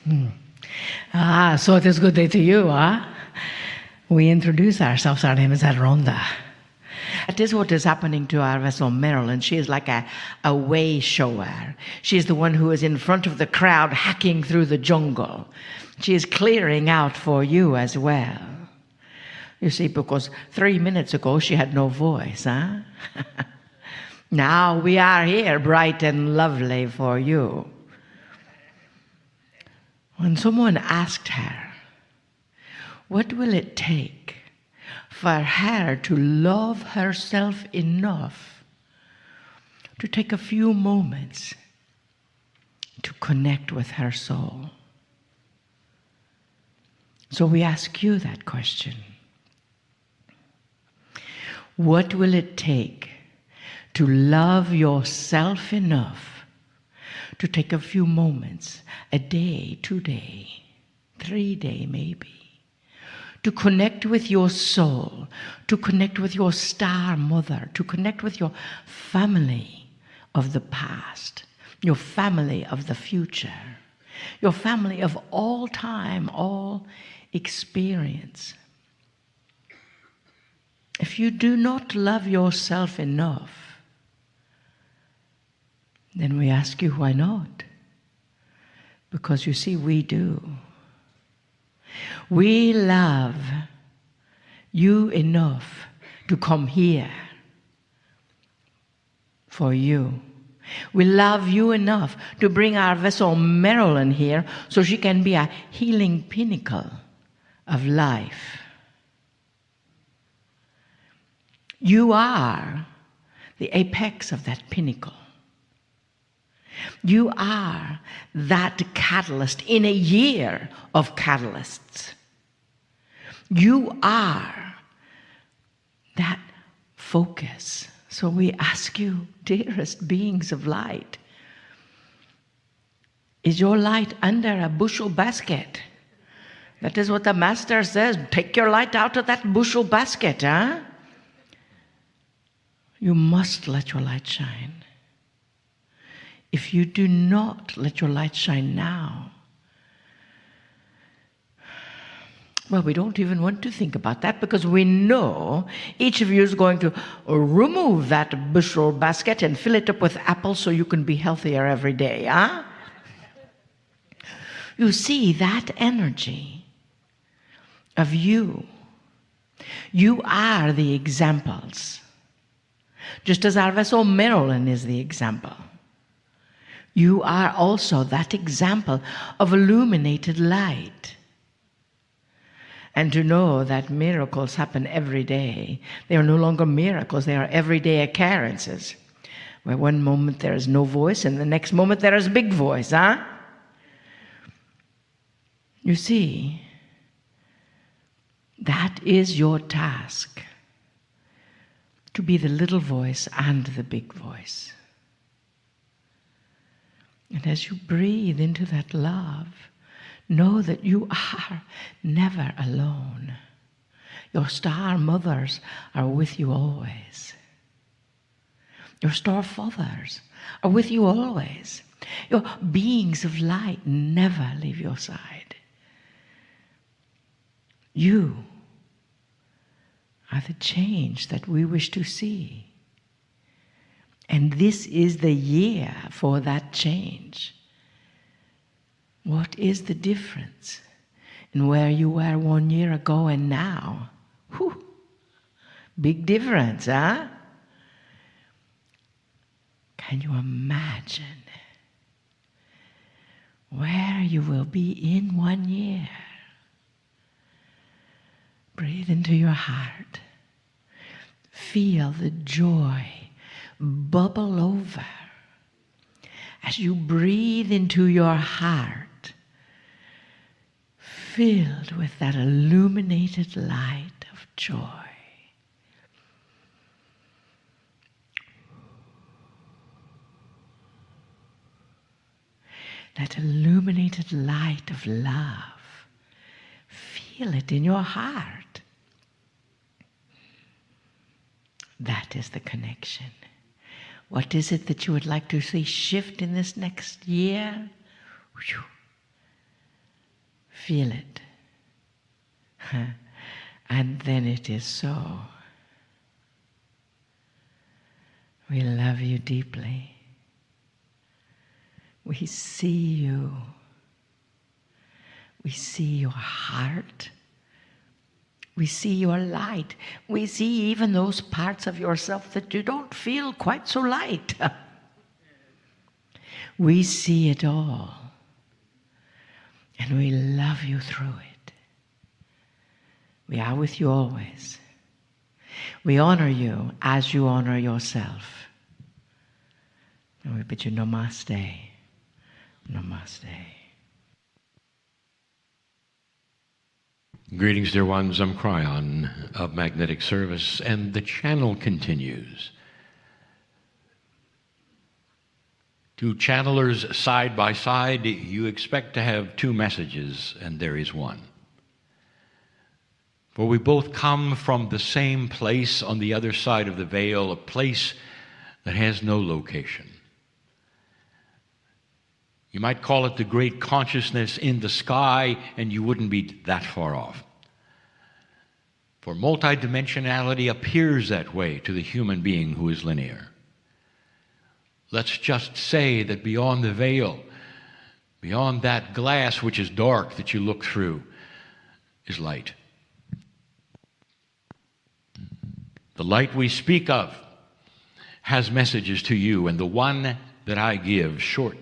So it is good day to you, huh? We introduce ourselves. Our name is Rhonda. That is what is happening to our vessel Marilyn. She is like a way shower. She is the one who is in front of the crowd hacking through the jungle. She is clearing out for you as well. You see, because 3 minutes ago she had no voice, huh? Now we are here, bright and lovely for you. When someone asked her, what will it take for her to love herself enough to take a few moments to connect with her soul? So we ask you that question. What will it take to love yourself enough to take a few moments, a day, 2 days, 3 days maybe, to connect with your soul, to connect with your star mother, to connect with your family of the past, your family of the future, your family of all time, all experience. If you do not love yourself enough, then we ask you, why not? Because you see, we do. We love you enough to come here for you. We love you enough to bring our vessel Marilyn here so she can be a healing pinnacle of life. You are the apex of that pinnacle. You are that catalyst in a year of catalysts. You are that focus. So we ask you, dearest beings of light, is your light under a bushel basket? That is what the Master says. Take your light out of that bushel basket, huh? You must let your light shine. If you do not let your light shine now, well, we don't even want to think about that because we know each of you is going to remove that bushel basket and fill it up with apples so you can be healthier every day, huh? You see that energy of you. You are the examples. Just as our vessel Marilyn is the example. You are also that example of illuminated light. And to know that miracles happen every day. They are no longer miracles, they are everyday occurrences. Where one moment there is no voice and the next moment there is a big voice, huh? You see, that is your task. To be the little voice and the big voice. And as you breathe into that love, know that you are never alone. Your star mothers are with you always. Your star fathers are with you always. Your beings of light never leave your side. You are the change that we wish to see. And this is the year for that change. What is the difference in where you were 1 year ago and now? Whew. Big difference, huh? Can you imagine where you will be in 1 year? Breathe into your heart. Feel the joy bubble over as you breathe into your heart, filled with that illuminated light of joy. That illuminated light of love. Feel it in your heart. That is the connection. What is it that you would like to see shift in this next year? Feel it. And then it is so. We love you deeply. We see you. We see your heart. We see your light. We see even those parts of yourself that you don't feel quite so light. We see it all. And we love you through it. We are with you always. We honor you as you honor yourself. And we bid you namaste. Namaste. Greetings, dear ones. I'm Kryon of Magnetic Service, and the channel continues. Two channelers side by side, you expect to have two messages, and there is one. For we both come from the same place on the other side of the veil, a place that has no location. You might call it the great consciousness in the sky, and you wouldn't be that far off. For multidimensionality appears that way to the human being who is linear. Let's just say that beyond the veil, beyond that glass which is dark that you look through, is light. The light we speak of has messages to you, and the one that I give, short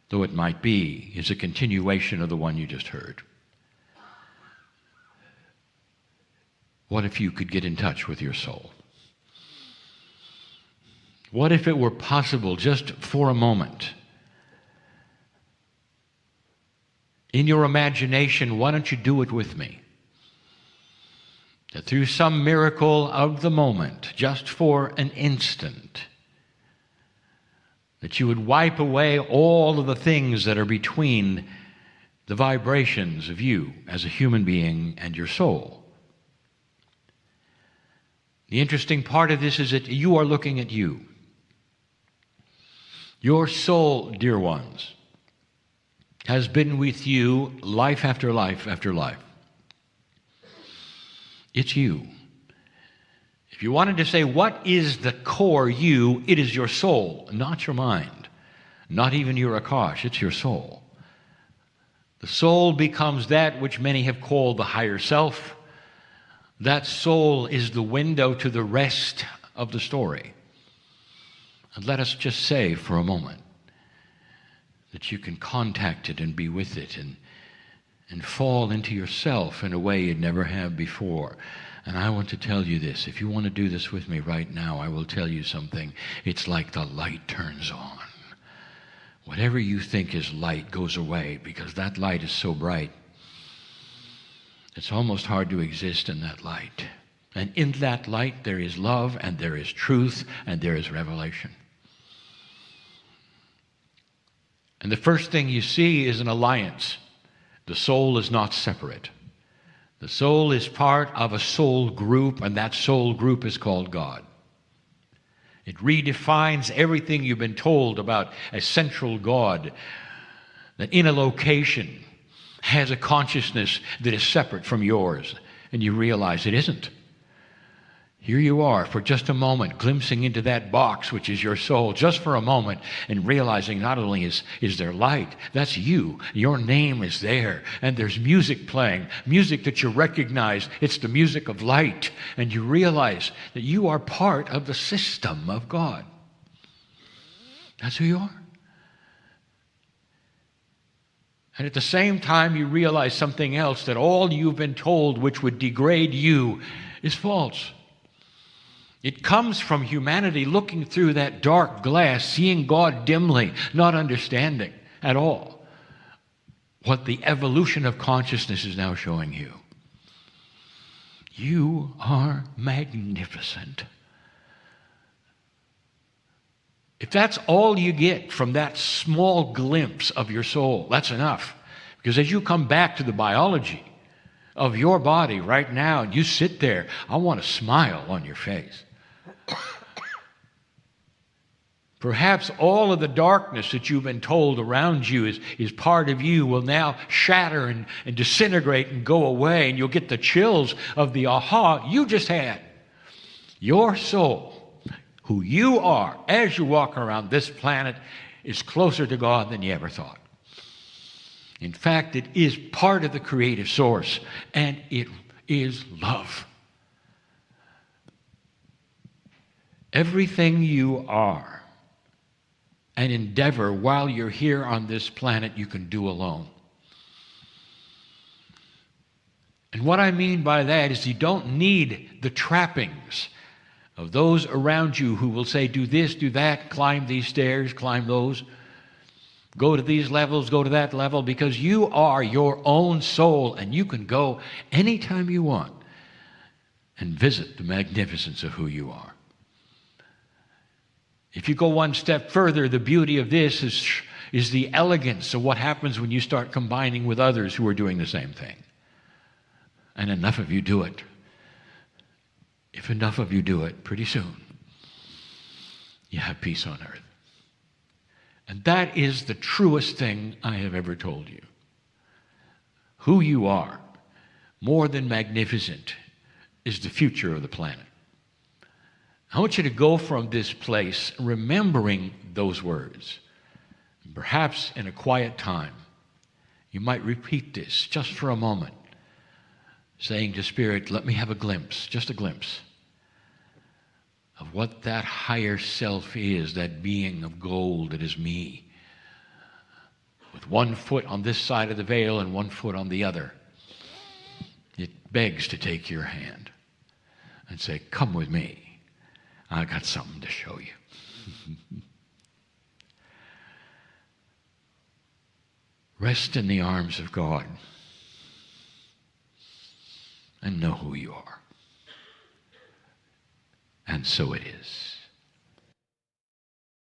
though it might be, is a continuation of the one you just heard. What if you could get in touch with your soul? What if it were possible, just for a moment, in your imagination, why don't you do it with me? That through some miracle of the moment, just for an instant, that you would wipe away all of the things that are between the vibrations of you as a human being and your soul. The interesting part of this is that you are looking at you. Your soul, dear ones, has been with you life after life after life. It's you. If you wanted to say, what is the core you? It is your soul, not your mind. Not even your Akash, it's your soul. The soul becomes that which many have called the higher self. That soul is the window to the rest of the story. And let us just say for a moment that you can contact it and be with it and fall into yourself in a way you'd never have before. And I want to tell you this. If you want to do this with me right now, I will tell you something. It's like the light turns on. Whatever you think is light goes away, because that light is so bright. It's almost hard to exist in that light. And in that light there is love, and there is truth, and there is revelation. And the first thing you see is an alliance. The soul is not separate. The soul is part of a soul group, and that soul group is called God. It redefines everything you've been told about a central God that in a location has a consciousness that is separate from yours, and you realize it isn't. Here you are for just a moment, glimpsing into that box which is your soul, just for a moment, and realizing not only is there light, that's you, your name is there, and there's music playing, music that you recognize, it's the music of light, and you realize that you are part of the system of God. That's who you are. And at the same time, you realize something else, that all you've been told which would degrade you is false. It comes from humanity looking through that dark glass, seeing God dimly, not understanding at all what the evolution of consciousness is now showing you. You are magnificent. If that's all you get from that small glimpse of your soul, that's enough. Because as you come back to the biology of your body right now, and you sit there, I want a smile on your face. Perhaps all of the darkness that you've been told around you is part of you will now shatter and disintegrate and go away, and you'll get the chills of the aha you just had. Your soul, who you are as you walk around this planet, is closer to God than you ever thought. In fact, it is part of the creative source, and it is love. Everything you are and endeavor while you're here on this planet, you can do alone. And what I mean by that is you don't need the trappings of those around you who will say, do this, do that, climb these stairs, climb those, go to these levels, go to that level, because you are your own soul, and you can go anytime you want and visit the magnificence of who you are. If you go one step further, the beauty of this is the elegance of what happens when you start combining with others who are doing the same thing. And enough of you do it. If enough of you do it, pretty soon, you have peace on earth. And that is the truest thing I have ever told you. Who you are, more than magnificent, is the future of the planet. I want you to go from this place remembering those words. And perhaps in a quiet time, you might repeat this just for a moment, saying to Spirit, let me have a glimpse, just a glimpse, of what that higher self is, that being of gold that is me, with one foot on this side of the veil and one foot on the other. It begs to take your hand and say, come with me. I got something to show you. Rest in the arms of God and know who you are. And so it is.